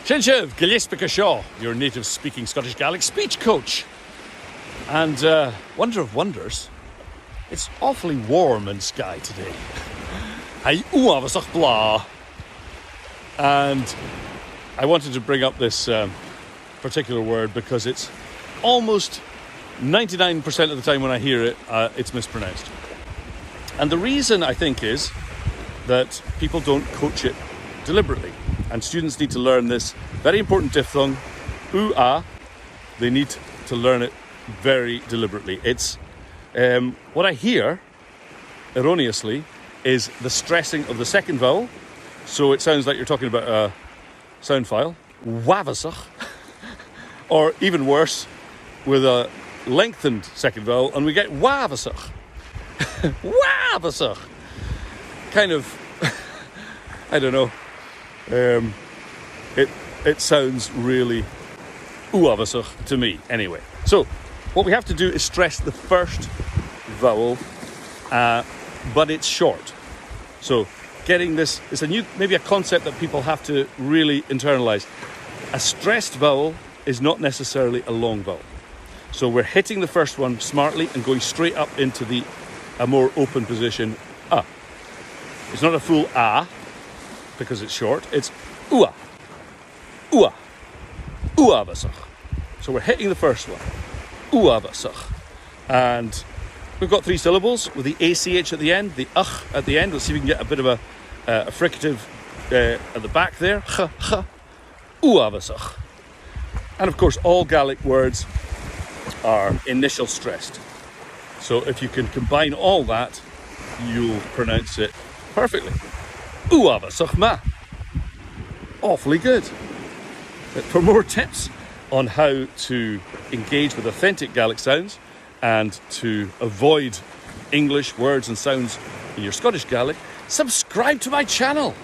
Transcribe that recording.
Shinchev, Gillespie Shaw, your native speaking Scottish Gaelic speech coach. And wonder of wonders, it's awfully warm in Skye today. Blah. And I wanted to bring up this particular word because it's almost 99% of the time when I hear it, it's mispronounced. And the reason, I think, is that people don't coach it deliberately. And students need to learn this very important diphthong, ah. They need to learn it very deliberately. It's what I hear, erroneously, is the stressing of the second vowel. So it sounds like you're talking about a sound file. Wavasach. Or even worse, with a lengthened second vowel, and we get wavasach. Wavasach. Kind of, I don't know. It sounds really uavasach to me, anyway. So, what we have to do is stress the first vowel, but it's short. So, getting this is maybe a concept that people have to really internalize. A stressed vowel is not necessarily a long vowel. So we're hitting the first one smartly and going straight up into a more open position, ah. It's not a full ah, because it's short. It's ua, ua, uavasach. So we're hitting the first one, uavasach. And we've got 3 syllables with the ACH at the end, the at the end. Let's see if we can get a bit of a fricative at the back there. Ch, uavasach. And of course, all Gaelic words are initial stressed. So if you can combine all that, you'll pronounce it perfectly. Uavasach ma. Awfully good. But for more tips on how to engage with authentic Gaelic sounds and to avoid English words and sounds in your Scottish Gaelic, subscribe to my channel.